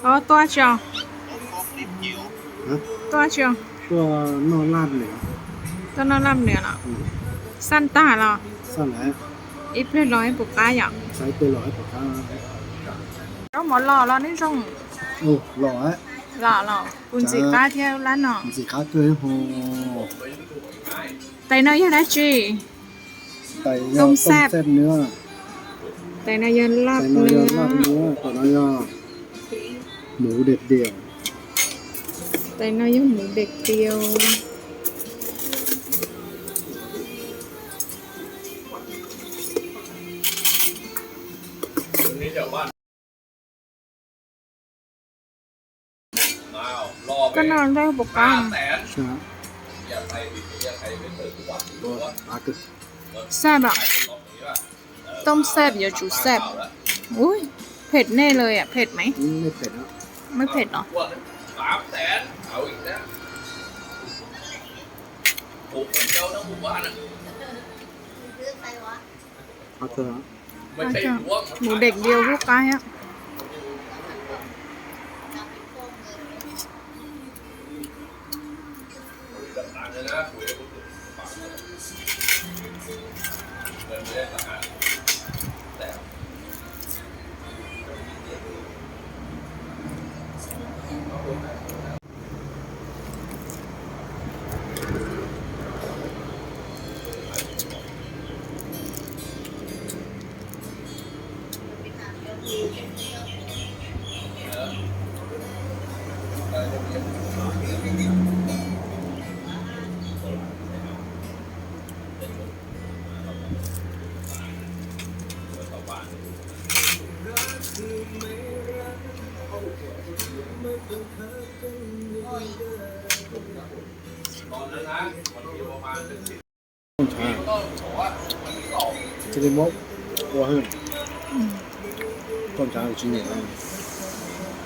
có toa chưa hả toa chưaตัวนอนลาดเหนือ toa nó làm nữa nè Santa là สั้นแหละ ít lên nói của cái vậy ใช้ตัวหล่อให้ปากกา có món lò là nên xong โอ้หล่อฮะ lò cùng gì cá theo lá nọ สีขาวตัวโห tay nó như đã chi ไต่ยอต้มแซ่บเนื้อ tay nó như ไต่ lạp น้อยยอ nữa ลาบเนื้อตัวน้อยยอหมูเด็ดเดี่ยว tay nó như mũ đẹp tiêu นี่เดี๋ยวบ้านอ้าวรอไป cái nó đây của cái แสน ใช่ อย่าใครผิดอย่าใครไม่เปิดทุกวันหรือว่า ปลากึก xẹp à ขายตรงนี้ป่ะ ต้มแซ่บอย่าจูแซ่บอุ้ยเผ็ดแน่เลยอ่ะเผ็ดไหม ไม่เผ็ดนะ ไม่เผ็ดหรอ 300,000เอาอีกแล้วถูกคนเดียวทั้งหมู่บ้านอ่ะ เอาเถอะ ไม่ใช่ล้วง หมูเด็กเดียวพวกcái á ต่างๆเลยนะคุยกับคนอื่นฟังเลยเงินไม่ได้ต่างๆแต่ ตอนนั้นนะมันมีประมาณเป็น10 ต้มชา ก็บอกว่ามันมีต่อ จะได้มกตัวเฮิ่มต้มชาชิ้นใหญ่มาก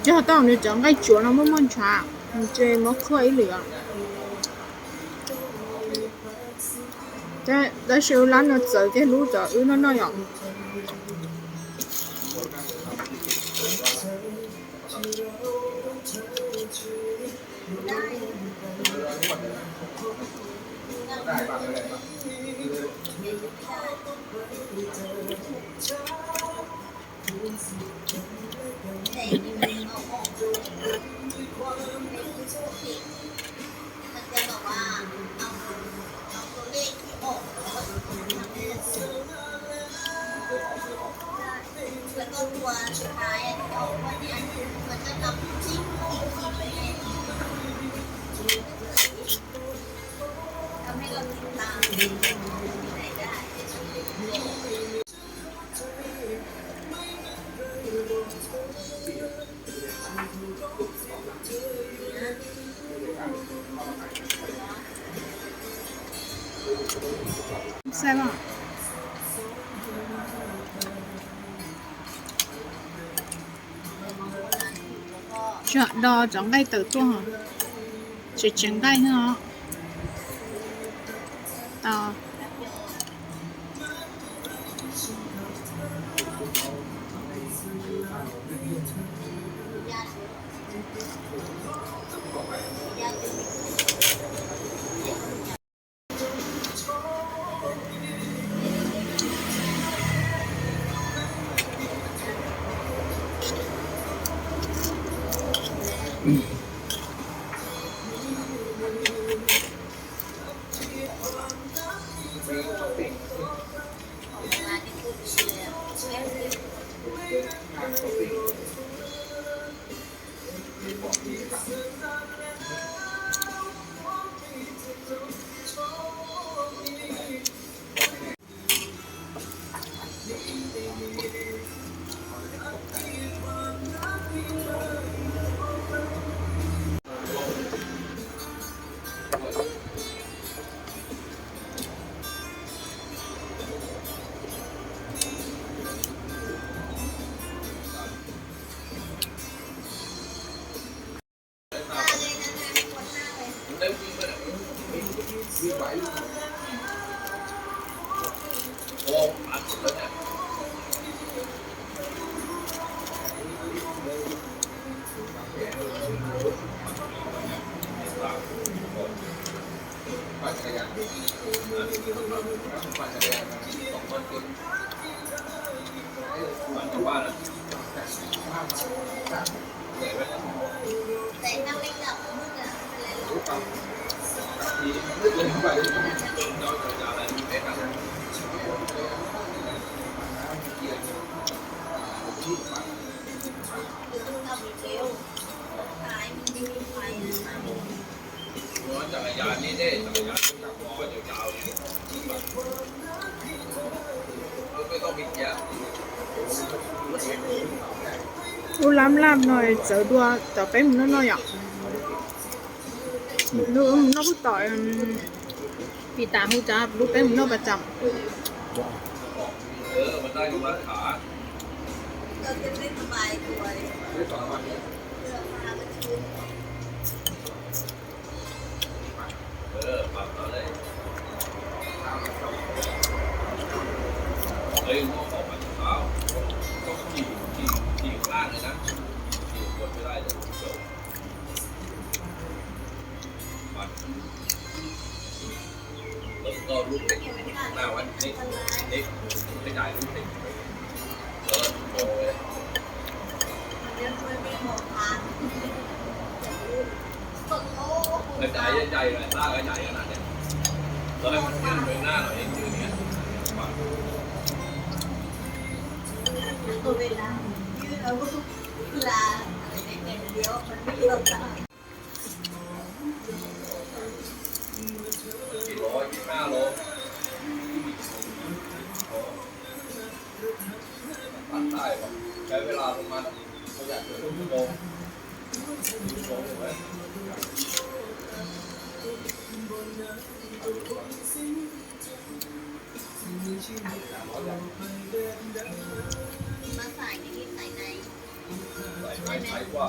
cho tao nếu chọn cái chuột nó mới ngon chả mình chơi mất khơi liền cái siêu lắm nó sợ cái lú sợ nó nói nhọn xem à chọn đò chọn ngay từ tua hả chỉ chọn ngay nữa taoเ มันกลับบ้านนะเหนื่อยไหม แต่นั่งไม่กลับมึงอ่ะเป็นไรหรอก ทีเล่นไปเราจะอะไรเล่นอะไร คือต้องทำเร็วหายมันไม่มีไฟนะ ร้อนจักรยานนี่ได้จักรยานจักรล้อยาวๆเนี่ยไม่ต้องมีแก๊ส u lắm làm rồi chở đua chở cái nó nói ạ nó cứ tỏi vì tạm hưu cha lúc cái nó bà chậm มันได้อยู่รัดขา เราจะไม่สบายตัวเลย ได้2 วัน เสื้อผ้าก็ชื้น ปรับเอาเลยเฮ้ยงอกออกมาเช้าต้องขี่ข้างเลยนะขี่กดไม่ได้เลยเดี๋ยวปัดแล้วก็ลูกเด็ก เก็บไว้ไม่ได้ หน้าวันนี้ อันตราย เด็กไม่จ่ายลูกเด็กโอ้ย เดี๋ยวช่วยไม่บอกทางสดโอ้ กระจายใหญ่เลยหน้ากระจายขนาดเนี้ยแล้วให้มันยื่นไปหน้าหน่อยยื่นเนี้ยปัด ตัวเวลายืดเอาเวลาเด็กเดียวมันไม่เลือกได้ กี่โล25 โลตัดได้ป่ะใช้เวลาประมาณประหยัดชั่วโมงถูกไหม มาใส่ในนี้ใส่ใน ใส่ไม้ใส่กว่า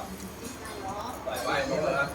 ใส่ล้อ ใส่ไม้หมดแล้วนะ